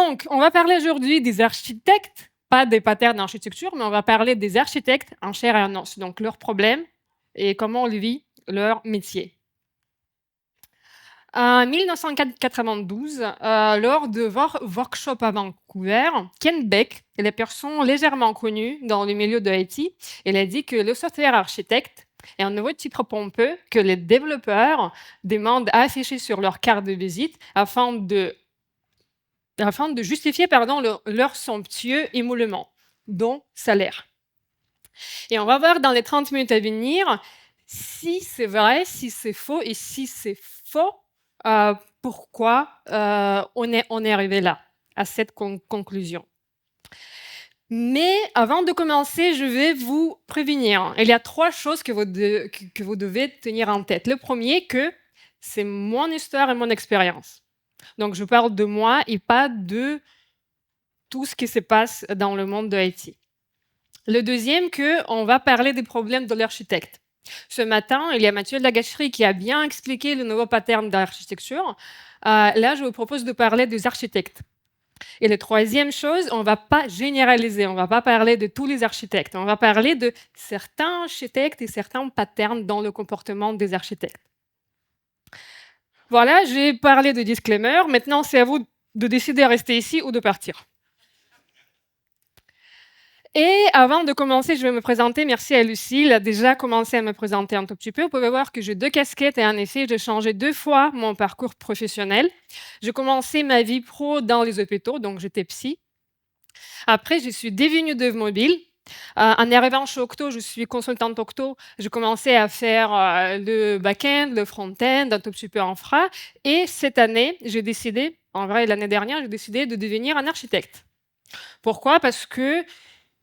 Donc, on va parler aujourd'hui des architectes, pas des patterns d'architecture, mais on va parler des architectes en chair et en os, donc leurs problèmes et comment on vit leur métier. En 1992, lors de workshop à Vancouver, Ken Beck, elle est personne légèrement connue dans le milieu de IT, elle a dit que le software architecte est un nouveau titre pompeux que les développeurs demandent à afficher sur leur carte de visite afin de justifier leur somptueux émolument, dont salaire. Et on va voir dans les 30 minutes à venir si c'est vrai, si c'est faux, et si c'est faux, pourquoi on est arrivé là, à cette conclusion. Mais avant de commencer, je vais vous prévenir. Il y a 3 choses que vous devez tenir en tête. Le premier, que c'est mon histoire et mon expérience. Donc, je parle de moi et pas de tout ce qui se passe dans le monde de l'IT. Le deuxième, qu'on va parler des problèmes de l'architecte. Ce matin, il y a Mathieu Lagacherie qui a bien expliqué le nouveau pattern d'architecture. Là, je vous propose de parler des architectes. Et la troisième chose, on ne va pas généraliser, on ne va pas parler de tous les architectes, on va parler de certains architectes et certains patterns dans le comportement des architectes. Voilà, j'ai parlé de disclaimer. Maintenant, c'est à vous de décider de rester ici ou de partir. Et avant de commencer, je vais me présenter. Merci à Lucie. Elle a déjà commencé à me présenter un tout petit peu. Vous pouvez voir que j'ai 2 casquettes et en effet, j'ai changé 2 fois mon parcours professionnel. J'ai commencé ma vie pro dans les hôpitaux, donc j'étais psy. Après, je suis devenue dev mobile. En arrivant chez Octo, je suis consultante Octo. J'ai commencé à faire le back-end, le front-end, un tout petit peu infra. Et cette année, j'ai décidé, en vrai l'année dernière, j'ai décidé de devenir un architecte. Pourquoi? Parce que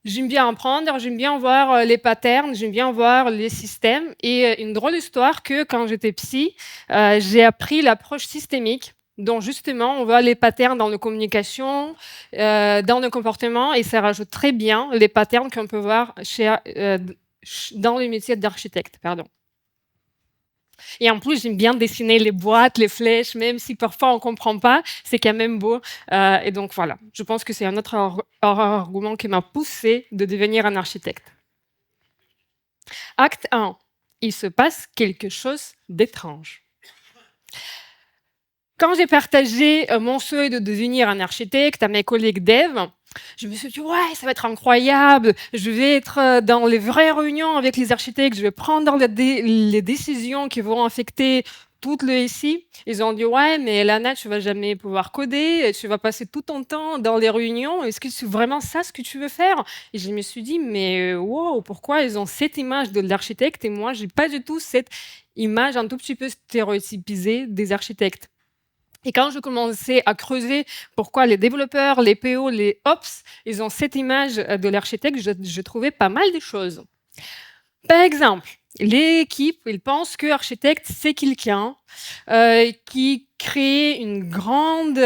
j'aime bien apprendre, j'aime bien voir les patterns, j'aime bien voir les systèmes. Et une drôle d'histoire que quand j'étais psy, j'ai appris l'approche systémique, dont justement on voit les patterns dans la communication, dans le comportement, et ça rajoute très bien les patterns qu'on peut voir dans le métier d'architecte. Et en plus, j'aime bien dessiner les boîtes, les flèches, même si parfois on ne comprend pas, c'est quand même beau. Et donc voilà, je pense que c'est un autre argument qui m'a poussé de devenir un architecte. Acte 1. Il se passe quelque chose d'étrange. Quand j'ai partagé mon souhait de devenir un architecte à mes collègues dev, je me suis dit, ouais, ça va être incroyable, je vais être dans les vraies réunions avec les architectes, je vais prendre les décisions qui vont affecter toute le SI. Ils ont dit, ouais, mais Lana, tu vas jamais pouvoir coder, tu vas passer tout ton temps dans les réunions, est-ce que c'est vraiment ça ce que tu veux faire? Et je me suis dit, mais wow, pourquoi ils ont cette image de l'architecte et moi, j'ai pas du tout cette image un tout petit peu stéréotypisée des architectes. Et quand je commençais à creuser pourquoi les développeurs, les PO, les Ops, ils ont cette image de l'architecte, je trouvais pas mal de choses. Par exemple, l'équipe, ils pensent que l'architecte, c'est quelqu'un qui crée une grande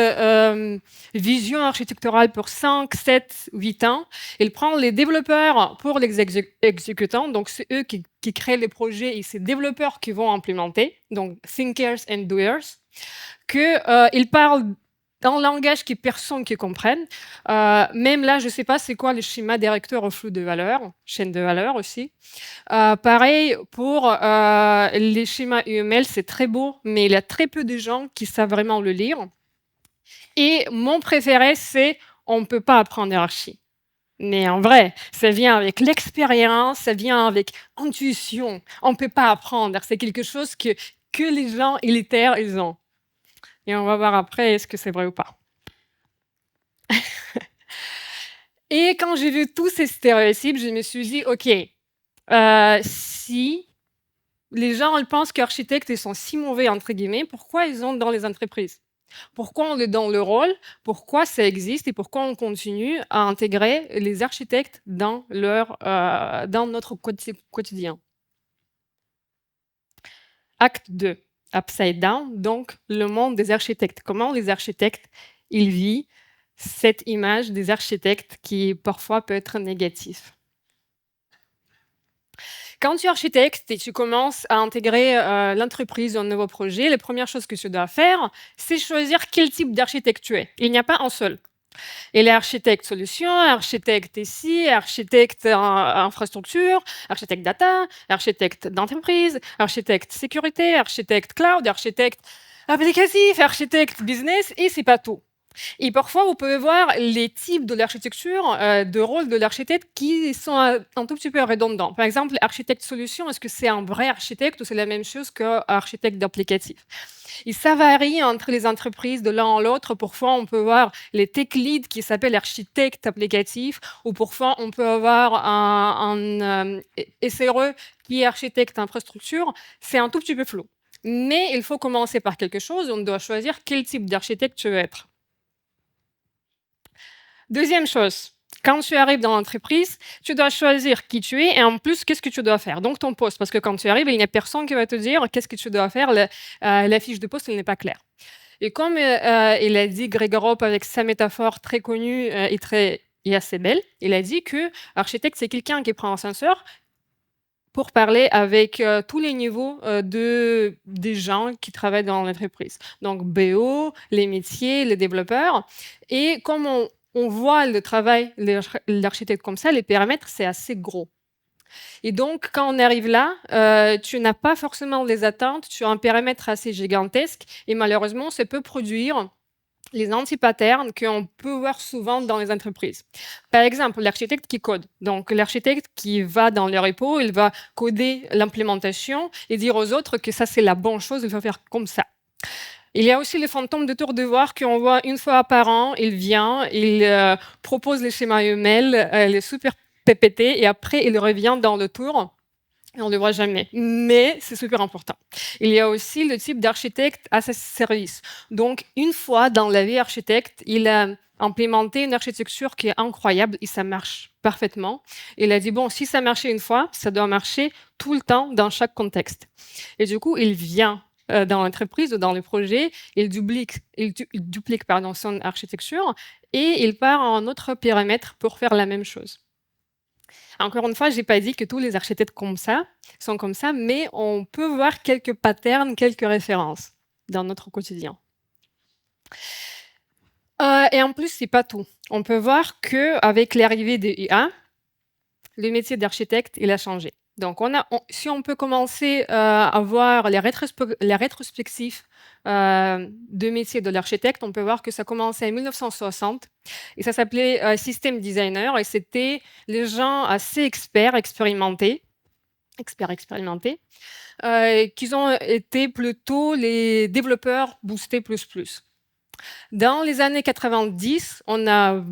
vision architecturale pour 5, 7, 8 ans. Il prend les développeurs pour les exécutants, donc c'est eux qui créent les projets et c'est les développeurs qui vont implémenter, donc thinkers and doers. Qu'il parle dans un langage que personne ne comprenne. Même là, je ne sais pas c'est quoi le schéma directeur au flux de valeurs, chaîne de valeurs aussi. Pareil, pour les schémas UML, c'est très beau, mais il y a très peu de gens qui savent vraiment le lire. Et mon préféré, c'est on ne peut pas apprendre archi. Mais en vrai, ça vient avec l'expérience, ça vient avec intuition. On ne peut pas apprendre. C'est quelque chose que les gens élitaires, ils ont. Et on va voir après, est-ce que c'est vrai ou pas. Et quand j'ai vu tous ces stéréotypes, je me suis dit, OK, si les gens ils pensent qu'architectes ils sont si mauvais, entre guillemets, pourquoi ils sont dans les entreprises? Pourquoi on est dans le rôle? Pourquoi ça existe? Et pourquoi on continue à intégrer les architectes dans notre quotidien? Acte 2. Upside down, donc le monde des architectes. Comment les architectes, ils vivent cette image des architectes qui parfois peut être négative. Quand tu es architecte et tu commences à intégrer l'entreprise dans un nouveau projet, la première chose que tu dois faire, c'est choisir quel type d'architecte tu es. Il n'y a pas un seul. Il est architecte solution, architecte SI, architecte infrastructure, architecte data, architecte d'entreprise, architecte sécurité, architecte cloud, architecte applicatif, architecte business, et c'est pas tout. Et parfois, vous pouvez voir les types de l'architecture, de rôle de l'architecte qui sont un tout petit peu redondants. Par exemple, architecte solution, est-ce que c'est un vrai architecte ou c'est la même chose qu'architecte d'applicatif? Et ça varie entre les entreprises de l'un à l'autre. Parfois, on peut voir les tech leads qui s'appellent architectes applicatifs, ou parfois, on peut avoir un SRE qui est architecte infrastructure. C'est un tout petit peu flou. Mais il faut commencer par quelque chose. On doit choisir quel type d'architecte tu veux être. Deuxième chose, quand tu arrives dans l'entreprise, tu dois choisir qui tu es et en plus, qu'est-ce que tu dois faire. Donc, ton poste, parce que quand tu arrives, il n'y a personne qui va te dire qu'est-ce que tu dois faire. La fiche de poste, elle n'est pas claire. Et comme il a dit Grégorop avec sa métaphore très connue et assez belle, il a dit que architecte, c'est quelqu'un qui prend un ascenseur pour parler avec tous les niveaux des gens qui travaillent dans l'entreprise. Donc, BO, les métiers, les développeurs. Et comme on voit le travail de l'architecte comme ça, les périmètres, c'est assez gros. Et donc, quand on arrive là, tu n'as pas forcément les attentes, tu as un périmètre assez gigantesque et malheureusement, ça peut produire les anti-patterns qu'on peut voir souvent dans les entreprises. Par exemple, l'architecte qui code. Donc, l'architecte qui va dans le repo, il va coder l'implémentation et dire aux autres que ça, c'est la bonne chose, il faut faire comme ça. Il y a aussi le fantôme de tour de voir qu'on voit une fois par an. Il vient, il propose les schémas UML, les super PPT, et après, il revient dans le tour. Et on ne le voit jamais. Mais c'est super important. Il y a aussi le type d'architecte à ce service. Donc, une fois dans la vie architecte, il a implémenté une architecture qui est incroyable et ça marche parfaitement. Il a dit, bon, si ça marchait une fois, ça doit marcher tout le temps dans chaque contexte. Et du coup, il vient dans l'entreprise ou dans le projet, il duplique son architecture et il part à un autre périmètre pour faire la même chose. Encore une fois, je n'ai pas dit que tous les architectes sont comme ça, mais on peut voir quelques patterns, quelques références dans notre quotidien. Et en plus, c'est pas tout. On peut voir qu'avec l'arrivée des IA, le métier d'architecte, il a changé. Donc, si on peut commencer à voir les rétrospectives de métier de l'architecte, on peut voir que ça commençait en 1960 et ça s'appelait System Designer et c'était les gens assez expérimentés, qui ont été plutôt les développeurs boostés plus. Dans les années 90, on a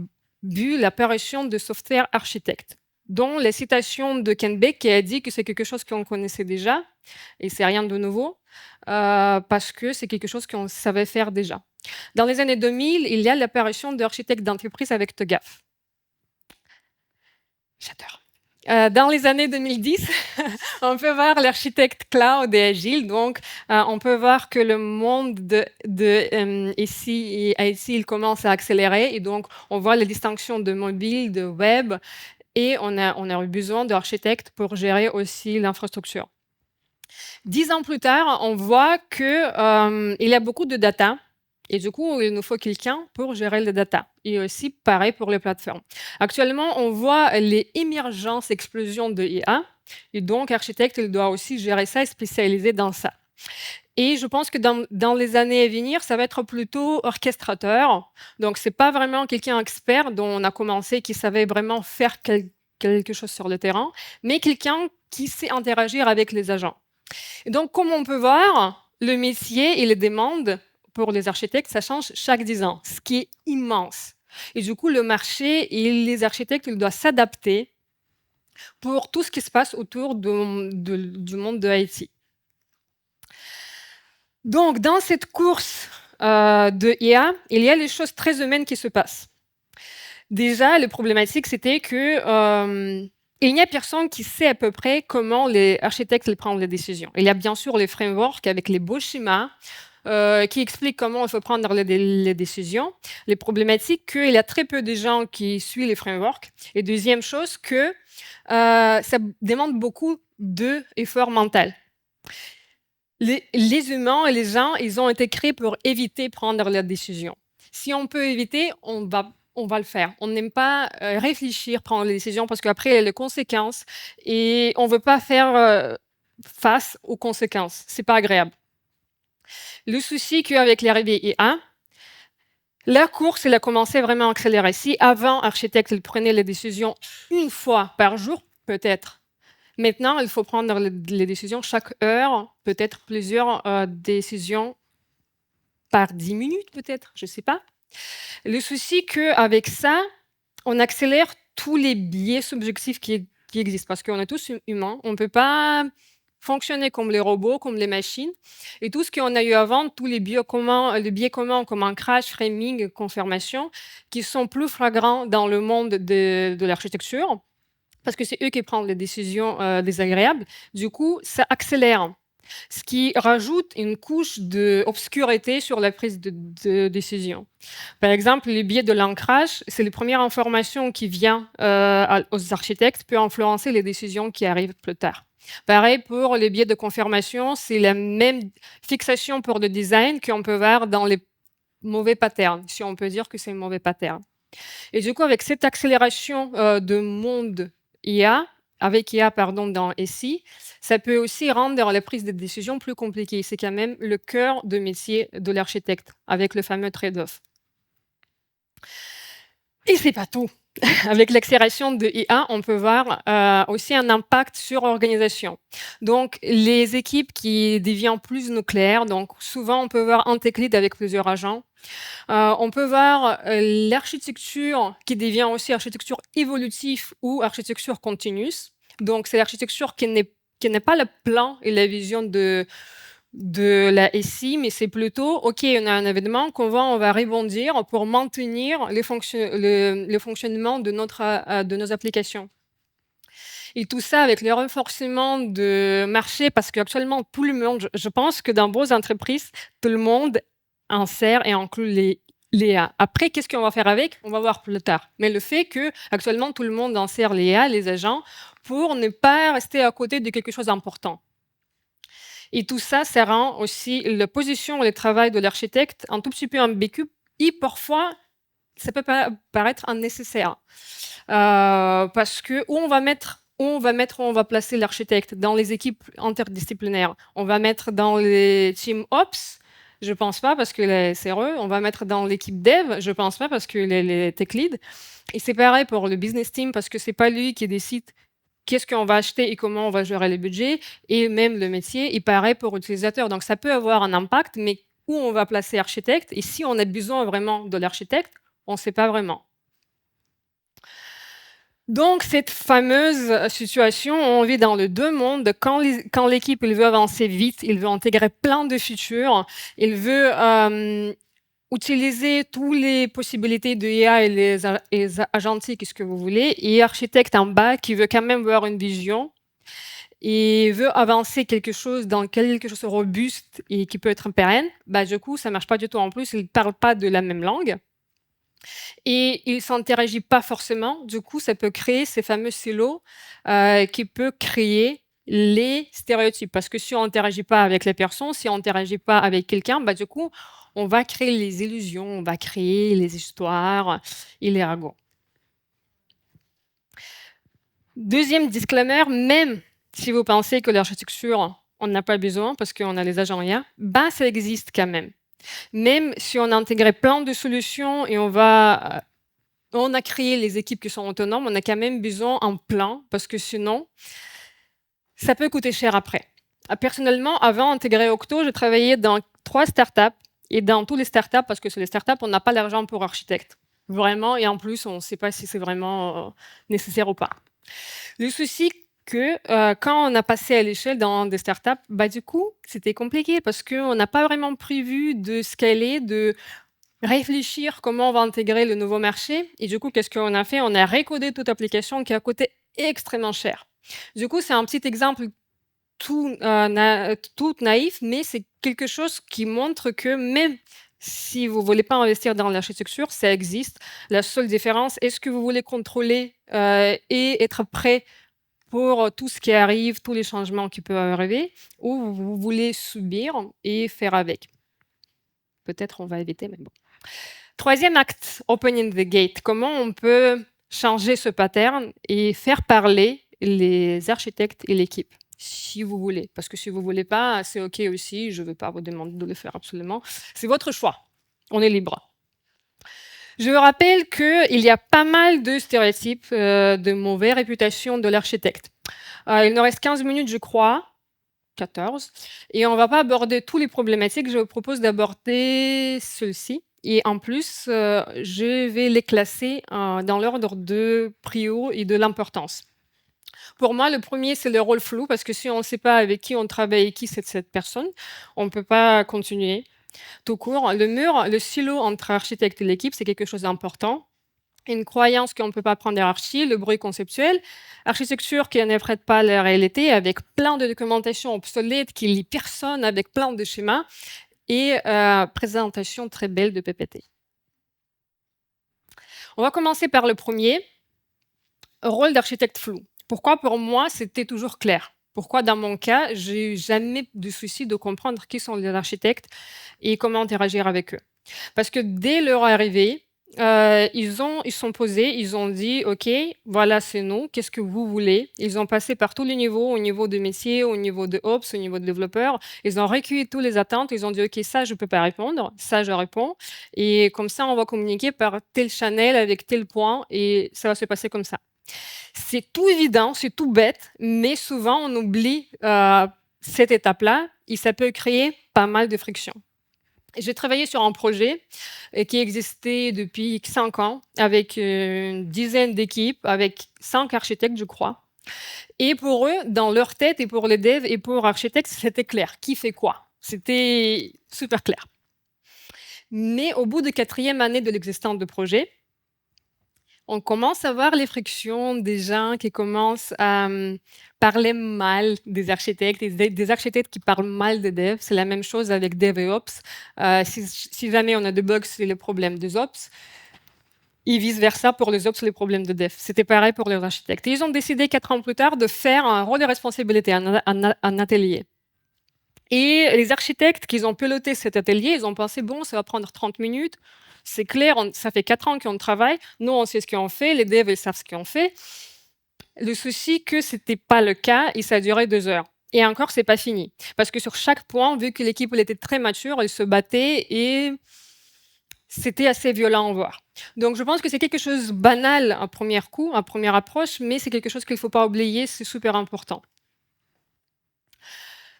vu l'apparition de software architecte, dont les citations de Ken Beck qui a dit que c'est quelque chose qu'on connaissait déjà, et c'est rien de nouveau, parce que c'est quelque chose qu'on savait faire déjà. Dans les années 2000, il y a l'apparition d'architectes d'entreprise avec TOGAF. J'adore. Dans les années 2010, on peut voir l'architecte cloud et agile. Donc, on peut voir que le monde ici et IT, il commence à accélérer. Et donc, on voit la distinction de mobile, de web. Et on a eu besoin d'architectes pour gérer aussi l'infrastructure. 10 ans plus tard, on voit qu'il y a beaucoup de data. Et du coup, il nous faut quelqu'un pour gérer les data. Et aussi, pareil pour les plateformes. Actuellement, on voit les émergences, explosions de IA. Et donc, l'architecte, il doit aussi gérer ça et spécialiser dans ça. Et je pense que dans les années à venir, ça va être plutôt orchestrateur. Donc, ce n'est pas vraiment quelqu'un expert dont on a commencé, qui savait vraiment faire quelque chose sur le terrain, mais quelqu'un qui sait interagir avec les agents. Et donc, comme on peut voir, le métier et les demandes pour les architectes, ça change chaque 10 ans, ce qui est immense. Et du coup, le marché et les architectes, ils doivent s'adapter pour tout ce qui se passe autour du monde de IT. Donc, dans cette course de IA, il y a les choses très humaines qui se passent. Déjà, la problématique, c'était que il n'y a personne qui sait à peu près comment les architectes prennent les décisions. Il y a bien sûr les frameworks avec les beaux schémas qui expliquent comment il faut prendre les décisions. Les problématiques, qu'il y a très peu de gens qui suivent les frameworks. Et deuxième chose, que ça demande beaucoup d'efforts mental. Les humains et les gens, ils ont été créés pour éviter de prendre leurs décisions. Si on peut éviter, on va on va le faire. On n'aime pas réfléchir, prendre les décisions parce qu'après, il y a les conséquences et on ne veut pas faire face aux conséquences. C'est pas agréable. Le souci qu'avec l'arrivée IA, la course, elle a commencé vraiment à accélérer. Si avant, architecte, il prenait les décisions une fois par jour, peut-être. Maintenant, il faut prendre les décisions chaque heure, peut-être plusieurs décisions par 10 minutes, peut-être, je ne sais pas. Le souci qu'avec ça, on accélère tous les biais subjectifs qui existent parce qu'on est tous humains. On ne peut pas fonctionner comme les robots, comme les machines. Et tout ce qu'on a eu avant, tous les biais communs comme un crash, framing, confirmation, qui sont plus flagrants dans le monde de l'architecture parce que c'est eux qui prennent les décisions désagréables. Du coup, ça accélère. Ce qui rajoute une couche d'obscurité sur la prise de décision. Par exemple, le biais de l'ancrage, c'est les premières informations qui viennent aux architectes, peut influencer les décisions qui arrivent plus tard. Pareil pour les biais de confirmation, c'est la même fixation pour le design qu'on peut voir dans les mauvais patterns, si on peut dire que c'est un mauvais pattern. Et du coup, avec cette accélération de monde IA, avec IA, pardon, dans SI, ça peut aussi rendre la prise de décision plus compliquée. C'est quand même le cœur de métier de l'architecte, avec le fameux trade-off. Et c'est pas tout. Avec l'accélération de IA, on peut voir aussi un impact sur l'organisation. Donc, les équipes qui deviennent plus nucléaires, donc souvent on peut voir un tech lead avec plusieurs agents. On peut voir l'architecture qui devient aussi architecture évolutive ou architecture continue. Donc, c'est l'architecture qui n'est pas le plan et la vision de la SI, mais c'est plutôt, OK, on a un événement on va rebondir pour maintenir le fonctionnement de nos applications. Et tout ça avec le renforcement de marché, parce qu'actuellement, tout le monde, je pense que dans vos entreprises, tout le monde insère et inclut les IA. Après, qu'est-ce qu'on va faire avec? On va voir plus tard. Mais le fait que actuellement tout le monde insère les IA, les agents, pour ne pas rester à côté de quelque chose d'important. Et tout ça, ça rend aussi la position et le travail de l'architecte un tout petit peu ambigu et parfois, ça peut paraître nécessaire. Parce que où on va placer l'architecte dans les équipes interdisciplinaires. On va mettre dans les team ops, je pense pas parce que les CRE. On va mettre dans l'équipe dev, je pense pas parce que les tech leads. Et c'est pareil pour le business team parce que c'est pas lui qui décide qu'est-ce qu'on va acheter et comment on va gérer les budgets, et même le métier, et pareil pour l'utilisateur. Donc, ça peut avoir un impact, mais où on va placer architecte, et si on a besoin vraiment de l'architecte, on ne sait pas vraiment. Donc, cette fameuse situation, on vit dans le deux mondes. Quand l'équipe veut avancer vite, il veut intégrer plein de features, il veut utiliser toutes les possibilités de IA et les agentiques, ce que vous voulez, et architecte en bas qui veut quand même voir une vision et veut avancer quelque chose dans quelque chose de robuste et qui peut être pérenne, bah, du coup, ça marche pas du tout. En plus, ils ne parlent pas de la même langue et ils ne s'interagissent pas forcément. Du coup, ça peut créer ces fameux silos qui peut créer les stéréotypes. Parce que si on n'interagit pas avec les personnes, si on n'interagit pas avec quelqu'un, bah, du coup, on va créer les illusions, on va créer les histoires et les ragots. Deuxième disclaimer, même si vous pensez que l'architecture, on n'a pas besoin parce qu'on a les agents IA, bah, ça existe quand même. Même si on a intégré plein de solutions et on a créé les équipes qui sont autonomes, on a quand même besoin d'un plan parce que sinon, ça peut coûter cher après. Personnellement, avant d'intégrer Octo, j'ai travaillé dans 3 startups et dans toutes les startups, parce que sur les startups, on n'a pas l'argent pour architecte. Vraiment, et en plus, on ne sait pas si c'est vraiment nécessaire ou pas. Le souci que quand on a passé à l'échelle dans des startups, bah, du coup, c'était compliqué parce qu'on n'a pas vraiment prévu de scaler, de réfléchir comment on va intégrer le nouveau marché. Et du coup, qu'est-ce qu'on a fait? On a recodé toute application qui a coûté extrêmement cher. Du coup, c'est un petit exemple tout naïf, mais c'est quelque chose qui montre que même si vous ne voulez pas investir dans l'architecture, ça existe. La seule différence, est-ce que vous voulez contrôler et être prêt pour tout ce qui arrive, tous les changements qui peuvent arriver, ou vous voulez subir et faire avec? Peut-être on va éviter, mais bon. Troisième acte, opening the gate. Comment on peut changer ce pattern et faire parler les architectes et l'équipe, si vous voulez. Parce que si vous voulez pas, c'est OK aussi, je ne vais pas vous demander de le faire absolument. C'est votre choix. On est libre. Je vous rappelle qu'il y a pas mal de stéréotypes de mauvaise réputation de l'architecte. Il nous reste 15 minutes, je crois. 14. Et on ne va pas aborder tous les problématiques. Je vous propose d'aborder ceux-ci. Et en plus, je vais les classer dans l'ordre de prio et de l'importance. Pour moi, le premier, c'est le rôle flou, parce que si on ne sait pas avec qui on travaille et qui c'est cette personne, on ne peut pas continuer. Tout court, le mur, le silo entre architecte et l'équipe, c'est quelque chose d'important. Une croyance qu'on ne peut pas prendre hiérarchie, le bruit conceptuel, architecture qui ne reflète pas la réalité, avec plein de documentation obsolète qui lit personne, avec plein de schémas, et présentation très belle de PPT. On va commencer par le premier, rôle d'architecte flou. Pourquoi pour moi, c'était toujours clair? Pourquoi dans mon cas, j'ai jamais de souci de comprendre qui sont les architectes et comment interagir avec eux? Parce que dès leur arrivée, ils sont posés, ils ont dit: «OK, voilà, c'est nous, qu'est-ce que vous voulez?» Ils ont passé par tous les niveaux, au niveau de métier, au niveau de ops, au niveau de développeur. Ils ont recueilli toutes les attentes, ils ont dit: «OK, ça, je peux pas répondre, ça, je réponds et comme ça, on va communiquer par tel channel avec tel point et ça va se passer comme ça». C'est tout évident, c'est tout bête, mais souvent on oublie, cette étape-là et ça peut créer pas mal de friction. J'ai travaillé sur un projet qui existait depuis 5 ans avec une dizaine d'équipes, avec 5 architectes, je crois. Et pour eux, dans leur tête et pour les devs et pour architectes, c'était clair. Qui fait quoi? C'était super clair. Mais au bout de 4e année de l'existence du projet, on commence à voir les frictions des gens qui commencent à parler mal des architectes, et des architectes qui parlent mal des devs. C'est la même chose avec Dev et Ops. Si jamais on a des bugs, c'est le problème des Ops. Et vice-versa pour les Ops, les problèmes de Dev. C'était pareil pour les architectes. Et ils ont décidé 4 ans plus tard de faire un rôle de responsabilité, un atelier. Et les architectes qui ont piloté cet atelier, ils ont pensé, bon, ça va prendre 30 minutes, c'est clair, ça fait 4 ans qu'on travaille, nous, on sait ce qu'on fait, les devs, ils savent ce qu'on fait. Le souci, que ce n'était pas le cas et ça a duré 2 heures. Et encore, c'est pas fini. Parce que sur chaque point, vu que l'équipe elle était très mature, elle se battait et c'était assez violent à voir. Donc, je pense que c'est quelque chose de banal à premier coup, à première approche, mais c'est quelque chose qu'il ne faut pas oublier, c'est super important.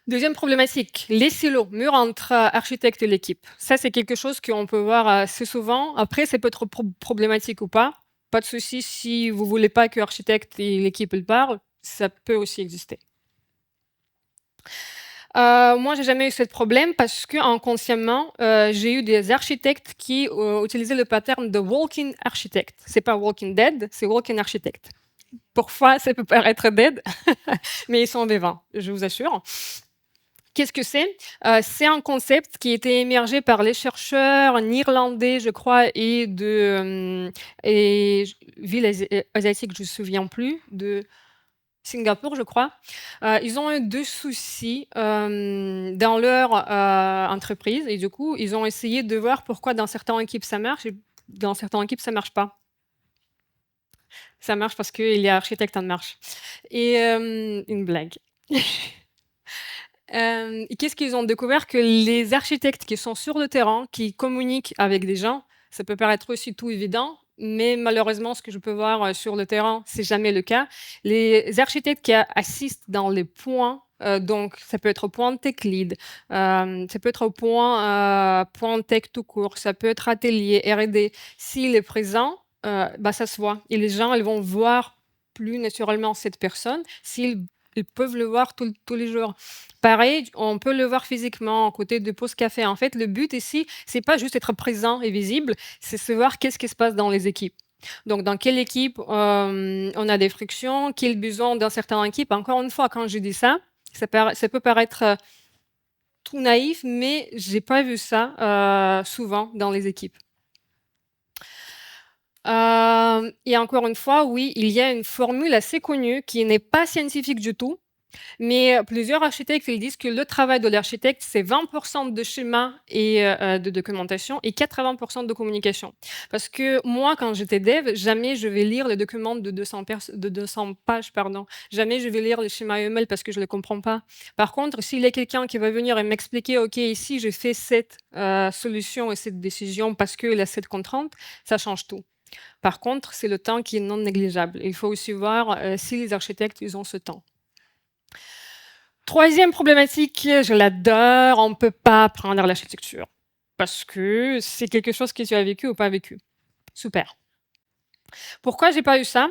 Deuxième problématique, les silos, murs entre architecte et l'équipe. Ça, c'est quelque chose qu'on peut voir assez souvent. Après, ça peut être problématique ou pas. Pas de souci, si vous voulez pas que l'architecte et l'équipe parlent, ça peut aussi exister. Moi, j'ai jamais eu ce problème parce que inconsciemment, j'ai eu des architectes qui utilisaient le pattern de walking architect. C'est pas walking dead, c'est walking architect. Parfois, ça peut paraître dead, mais ils sont vivants, je vous assure. Qu'est-ce que c'est? C'est un concept qui a été émergé par les chercheurs néerlandais, je crois, et de villes asiatiques, je ne me souviens plus, de Singapour, je crois. Ils ont eu 2 soucis dans leur entreprise et du coup, ils ont essayé de voir pourquoi dans certaines équipes ça marche et dans certaines équipes ça marche pas. Ça marche parce qu'il y a architecte en marche. Et une blague. Et qu'est-ce qu'ils ont découvert? Que les architectes qui sont sur le terrain, qui communiquent avec des gens, ça peut paraître aussi tout évident, mais malheureusement, ce que je peux voir sur le terrain, c'est jamais le cas. Les architectes qui assistent dans les points, donc ça peut être au point tech lead, ça peut être au point tech tout court, ça peut être atelier, R&D. S'il est présent, bah, ça se voit. Et les gens, ils vont voir plus naturellement cette personne s'ils peuvent le voir tous les jours. Pareil, on peut le voir physiquement à côté de pause café. En fait, le but ici, c'est pas juste être présent et visible, c'est savoir qu'est-ce qui se passe dans les équipes. Donc, dans quelle équipe on a des frictions, quels besoins dans certaines équipes. Encore une fois, quand je dis ça, ça peut paraître tout naïf, mais j'ai pas vu ça souvent dans les équipes. Et encore une fois, oui, il y a une formule assez connue qui n'est pas scientifique du tout, Mais plusieurs architectes, ils disent que le travail de l'architecte, c'est 20% de schéma et de documentation et 80% de communication. Parce que moi, quand j'étais dev, jamais je vais lire les documents de 200 pages, pardon. Jamais je vais lire les schémas UML parce que je ne les comprends pas. Par contre, s'il y a quelqu'un qui va venir et m'expliquer, OK, ici, j'ai fait cette solution et cette décision parce qu'il a cette contrainte, ça change tout. Par contre, c'est le temps qui est non négligeable. Il faut aussi voir si les architectes, ils ont ce temps. Troisième problématique, je l'adore, on ne peut pas apprendre l'architecture parce que c'est quelque chose que tu as vécu ou pas vécu. Super. Pourquoi j'ai pas eu ça?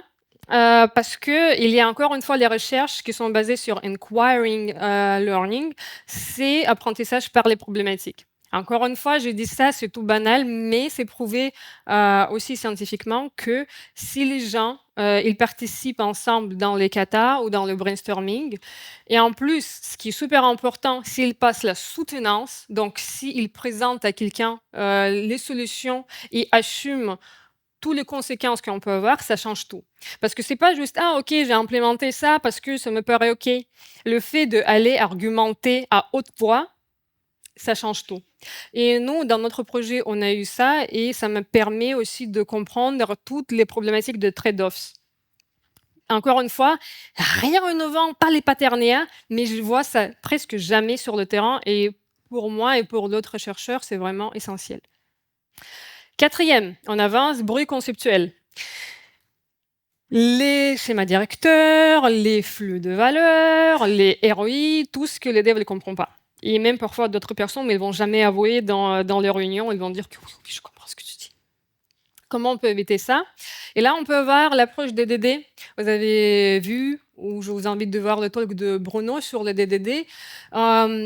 Parce qu'il y a encore une fois les recherches qui sont basées sur inquiring learning, c'est apprentissage par les problématiques. Encore une fois, je dis ça, c'est tout banal, mais c'est prouvé aussi scientifiquement que si les gens ils participent ensemble dans les katas ou dans le brainstorming, et en plus, ce qui est super important, s'ils passent la soutenance, donc s'ils présentent à quelqu'un les solutions et assument toutes les conséquences qu'on peut avoir, ça change tout. Parce que c'est pas juste ah ok j'ai implémenté ça parce que ça me paraît ok. Le fait d'aller argumenter à haute voix, ça change tout. Et nous, dans notre projet, on a eu ça et ça me permet aussi de comprendre toutes les problématiques de trade-offs. Encore une fois, rien innovant, pas les paternéens, mais je vois ça presque jamais sur le terrain et pour moi et pour d'autres chercheurs, c'est vraiment essentiel. Quatrième, on avance, bruit conceptuel. Les schémas directeurs, les flux de valeurs, les ROI, tout ce que les devs ne comprennent pas. Et même parfois d'autres personnes, mais ils ne vont jamais avouer dans les réunions, ils vont dire que oui, oui, je comprends ce que tu dis. Comment on peut éviter ça? Et là, on peut voir l'approche des DDD. Vous avez vu, ou je vous invite de voir le talk de Bruno sur les DDD.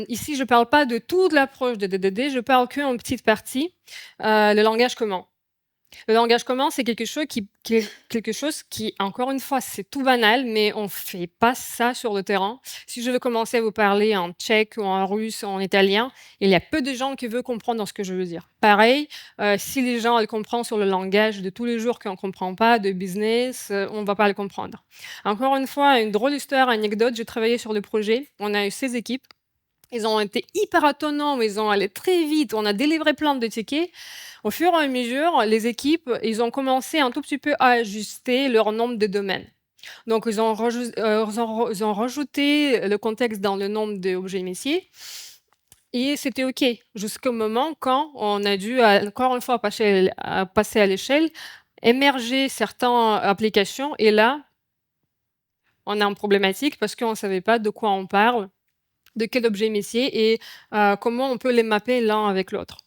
Ici, je ne parle pas de toute l'approche des DDD, je parle qu'en petite partie, le langage commun. Le langage commun, c'est quelque chose qui, encore une fois, c'est tout banal, mais on ne fait pas ça sur le terrain. Si je veux commencer à vous parler en tchèque ou en russe ou en italien, il y a peu de gens qui veulent comprendre ce que je veux dire. Pareil, si les gens le comprennent sur le langage de tous les jours qu'on ne comprend pas, de business, on ne va pas le comprendre. Encore une fois, une drôle d'histoire, anecdote, j'ai travaillé sur le projet, on a eu 16 équipes. Ils ont été hyper autonomes, ils ont allé très vite, on a délivré plein de tickets. Au fur et à mesure, les équipes, ils ont commencé un tout petit peu à ajuster leur nombre de domaines. Donc, ils ont rajouté le contexte dans le nombre d'objets métiers. Et c'était OK, jusqu'au moment quand on a dû, encore une fois, passer à l'échelle, émerger certaines applications. Et là, on a une problématique parce qu'on ne savait pas de quoi on parle, de quel objet métier et comment on peut les mapper l'un avec l'autre.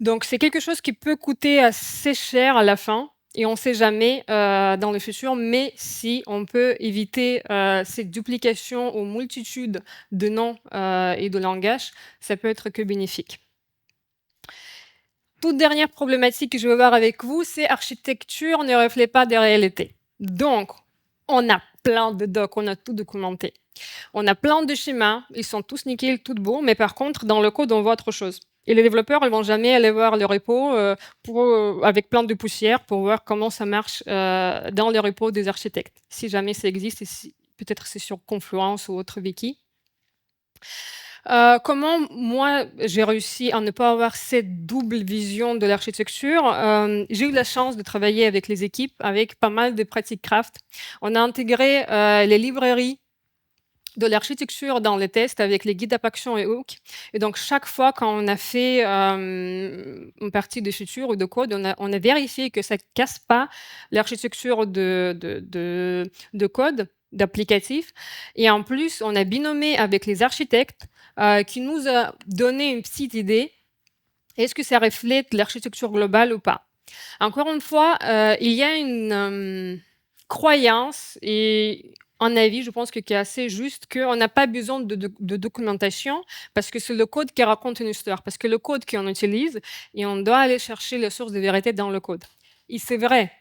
Donc, c'est quelque chose qui peut coûter assez cher à la fin et on ne sait jamais dans le futur, mais si on peut éviter cette duplication aux multitudes de noms et de langages, ça peut être que bénéfique. Toute dernière problématique que je vais voir avec vous, c'est architecture ne reflète pas des réalités. Donc, on a plein de docs, on a tout documenté. On a plein de schémas, ils sont tous nickel, tout beaux, mais par contre, dans le code, on voit autre chose. Et les développeurs, ils vont jamais aller voir le repo avec plein de poussière pour voir comment ça marche dans les repos des architectes. Si jamais ça existe, et peut-être c'est sur Confluence ou autre wiki. Comment moi j'ai réussi à ne pas avoir cette double vision de l'architecture? J'ai eu la chance de travailler avec les équipes, avec pas mal de pratiques craft. On a intégré les librairies de l'architecture dans les tests avec les guides d'Apaction et Hook. Et donc, chaque fois qu'on a fait une partie de feature ou de code, on a vérifié que ça ne casse pas l'architecture de code, d'applicatif. Et en plus, on a binômé avec les architectes qui nous a donné une petite idée. Est-ce que ça reflète l'architecture globale ou pas? Encore une fois, il y a une croyance et un avis, je pense, qui est assez juste, qu'on n'a pas besoin de documentation parce que c'est le code qui raconte une histoire, parce que le code qu'on utilise, et on doit aller chercher les sources de vérité dans le code. Et c'est vrai.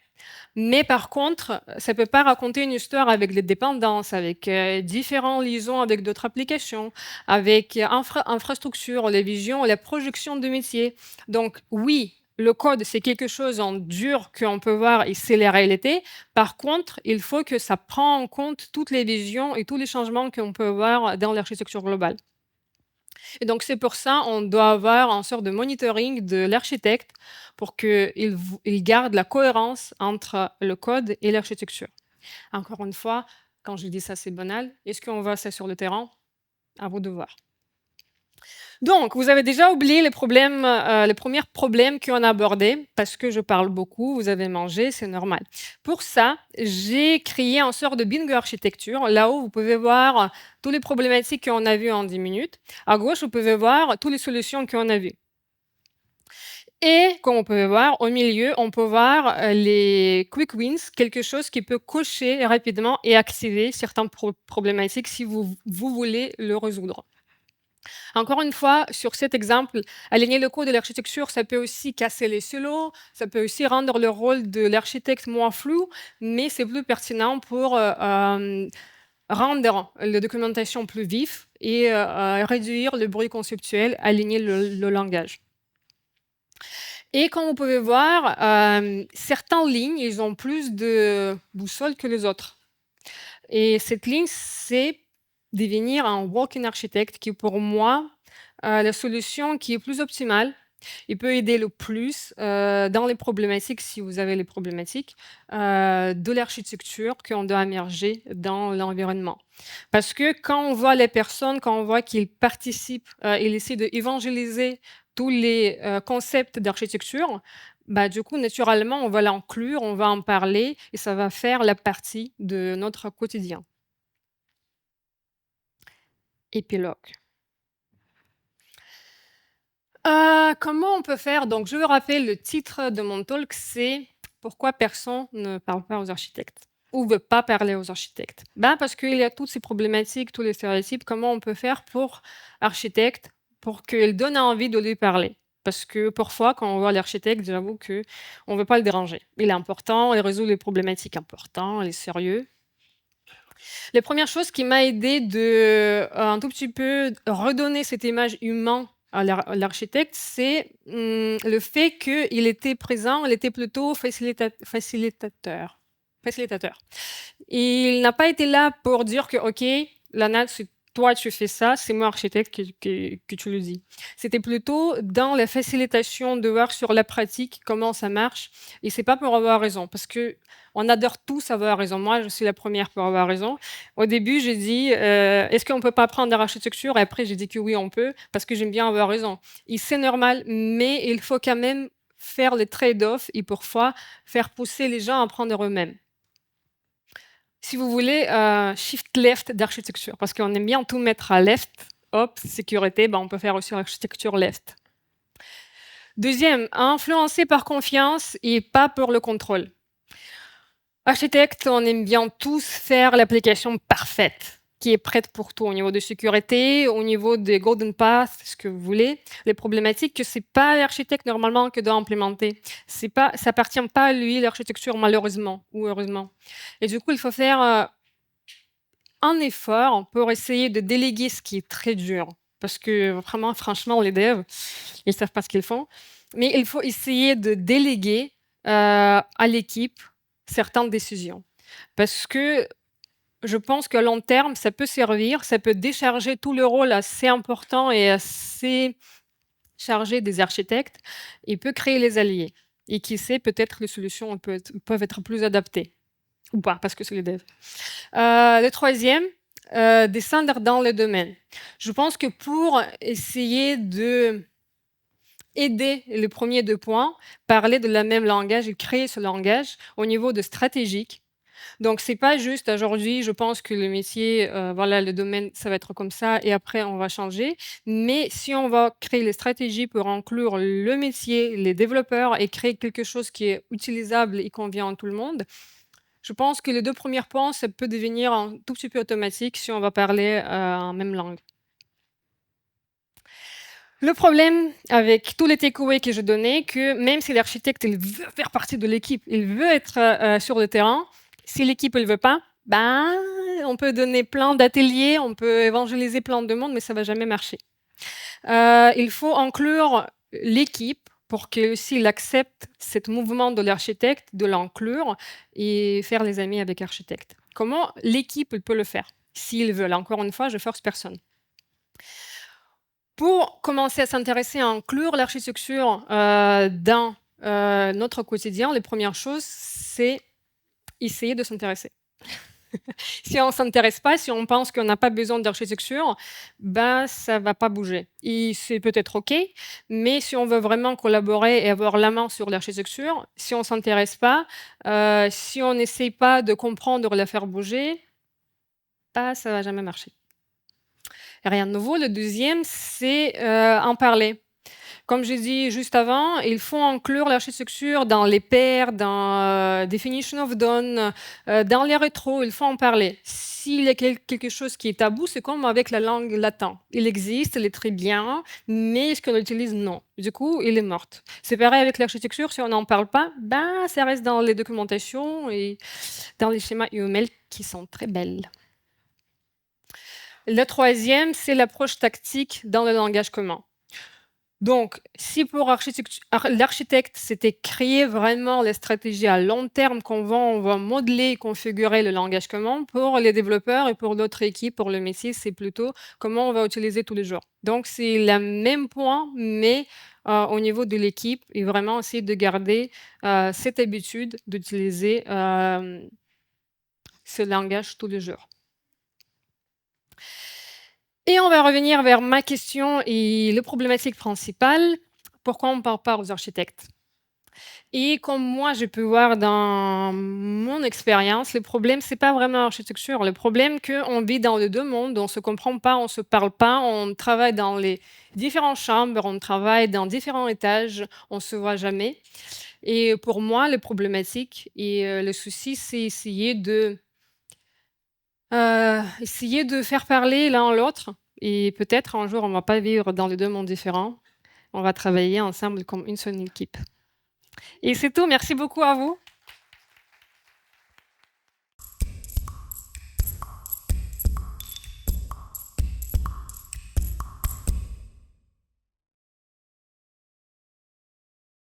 Mais par contre, ça ne peut pas raconter une histoire avec des dépendances, avec différentes liaisons avec d'autres applications, avec infrastructure, les visions, la projection de métier. Donc oui, le code, c'est quelque chose en dur qu'on peut voir et c'est la réalité. Par contre, il faut que ça prend en compte toutes les visions et tous les changements qu'on peut voir dans l'architecture globale. Et donc, c'est pour ça on doit avoir une sorte de monitoring de l'architecte pour qu'il garde la cohérence entre le code et l'architecture. Encore une fois, quand je dis ça, c'est banal. Est-ce qu'on voit ça sur le terrain? À vous de voir. Donc, vous avez déjà oublié les premiers problèmes qu'on a abordés, parce que je parle beaucoup, vous avez mangé, c'est normal. Pour ça, j'ai créé une sorte de bingo architecture. Là-haut, vous pouvez voir toutes les problématiques qu'on a vues en 10 minutes. À gauche, vous pouvez voir toutes les solutions qu'on a vues. Et comme on peut voir, au milieu, on peut voir les quick wins, quelque chose qui peut cocher rapidement et activer certaines problématiques si vous voulez le résoudre. Encore une fois, sur cet exemple, aligner le code de l'architecture, ça peut aussi casser les silos, ça peut aussi rendre le rôle de l'architecte moins flou, mais c'est plus pertinent pour rendre la documentation plus vive et réduire le bruit conceptuel, aligner le langage. Et comme vous pouvez voir, certaines lignes, ils ont plus de boussole que les autres. Et cette ligne, c'est devenir un walking architect qui, pour moi, la solution qui est plus optimale. Il peut aider le plus dans les problématiques, si vous avez les problématiques, de l'architecture qu'on doit émerger dans l'environnement. Parce que quand on voit les personnes, quand on voit qu'ils participent, ils essaient d'évangéliser tous les concepts d'architecture, bah, du coup, naturellement, on va l'inclure, on va en parler et ça va faire la partie de notre quotidien. Épilogue. Comment on peut faire? Donc, je veux rappeler le titre de mon talk, c'est pourquoi personne ne parle pas aux architectes ou veut pas parler aux architectes. Ben, parce qu'il y a toutes ces problématiques, tous les stéréotypes. Comment on peut faire pour architecte pour qu'il donne envie de lui parler? Parce que parfois, quand on voit l'architecte, j'avoue que on veut pas le déranger. Il est important, il résout les problématiques importantes, il est sérieux. Les premières choses qui m'a aidé de un tout petit peu redonner cette image humaine à l'architecte, c'est le fait qu'il était présent, il était plutôt facilitateur. Facilitateur. Il n'a pas été là pour dire que, OK, Lana, c'est toi, tu fais ça, c'est moi, architecte, que tu le dis. C'était plutôt dans la facilitation de voir sur la pratique comment ça marche. Et c'est pas pour avoir raison, parce que on adore tous avoir raison. Moi, je suis la première pour avoir raison. Au début, j'ai dit, est-ce qu'on peut pas apprendre l'architecture? Et après, j'ai dit que oui, on peut, parce que j'aime bien avoir raison. Et c'est normal, mais il faut quand même faire les trade-offs et parfois faire pousser les gens à apprendre eux-mêmes. Si vous voulez, shift left d'architecture, parce qu'on aime bien tout mettre à left, hop, sécurité, ben on peut faire aussi architecture left. Deuxième, influencer par confiance et pas pour le contrôle. Architecte, on aime bien tous faire l'application parfaite, qui est prête pour tout, au niveau de sécurité, au niveau des golden paths, ce que vous voulez. Les problématiques que c'est pas l'architecte normalement qui doit implémenter. Ça appartient pas à lui, l'architecture, malheureusement ou heureusement. Et du coup, il faut faire un effort pour essayer de déléguer ce qui est très dur. Parce que vraiment, franchement, les devs, ils savent pas ce qu'ils font. Mais il faut essayer de déléguer à l'équipe certaines décisions. Parce que je pense qu'à long terme, ça peut servir, ça peut décharger tout le rôle assez important et assez chargé des architectes et peut créer les alliés. Et qui sait, peut-être les solutions peuvent être plus adaptées. Ou pas, parce que c'est les devs. Le troisième, descendre dans le domaine. Je pense que pour essayer de aider les premiers deux points, parler de la même langage et créer ce langage au niveau de stratégique. Donc, c'est pas juste aujourd'hui, je pense que le métier, voilà, le domaine, ça va être comme ça et après, on va changer. Mais si on va créer les stratégies pour inclure le métier, les développeurs et créer quelque chose qui est utilisable et convient à tout le monde, je pense que les deux premiers points, ça peut devenir un tout petit peu automatique si on va parler en même langue. Le problème avec tous les takeaways que je donnais, que même si l'architecte il veut faire partie de l'équipe, il veut être sur le terrain, si l'équipe ne veut pas, ben, on peut donner plein d'ateliers, on peut évangéliser plein de monde, mais ça va jamais marcher. Il faut inclure l'équipe pour qu'il aussi il accepte ce mouvement de l'architecte, de l'inclure et faire les amis avec l'architecte. Comment l'équipe peut le faire s'ils veulent? Encore une fois, je force personne. Pour commencer à s'intéresser à inclure l'architecture dans notre quotidien, les premières choses, c'est essayer de s'intéresser. Si on ne s'intéresse pas, si on pense qu'on n'a pas besoin d'architecture, ben, ça ne va pas bouger. Et c'est peut-être OK, mais si on veut vraiment collaborer et avoir la main sur l'architecture, si on ne s'intéresse pas, si on n'essaye pas de comprendre ou de la faire bouger, ben, ça ne va jamais marcher. Rien de nouveau. Le deuxième, c'est en parler. Comme j'ai dit juste avant, il faut inclure l'architecture dans les pairs, dans Definition of Done, dans les rétros, il faut en parler. S'il y a quelque chose qui est tabou, c'est comme avec la langue latin. Il existe, elle est très bien, mais est-ce qu'on l'utilise? Non. Du coup, il est mort. C'est pareil avec l'architecture, si on n'en parle pas, ben, ça reste dans les documentations et dans les schémas UML qui sont très belles. Le troisième, c'est l'approche tactique dans le langage commun. Donc, si pour l'architecte, c'était créer vraiment les stratégies à long terme on va modeler et configurer le langage commun, pour les développeurs et pour d'autres équipes, pour le métier, c'est plutôt comment on va utiliser tous les jours. Donc, c'est le même point, mais au niveau de l'équipe, et vraiment essayer de garder cette habitude d'utiliser ce langage tous les jours. Et on va revenir vers ma question et le problématique principale. Pourquoi on ne parle pas aux architectes? Et comme moi, je peux voir dans mon expérience, le problème, c'est pas vraiment l'architecture. Le problème, qu'on vit dans les deux mondes, on ne se comprend pas, on ne se parle pas, on travaille dans les différentes chambres, on travaille dans différents étages, on ne se voit jamais. Et pour moi, le problématique et le souci, c'est essayer de faire parler l'un l'autre et peut-être un jour, on ne va pas vivre dans les deux mondes différents. On va travailler ensemble comme une seule équipe. Et c'est tout. Merci beaucoup à vous.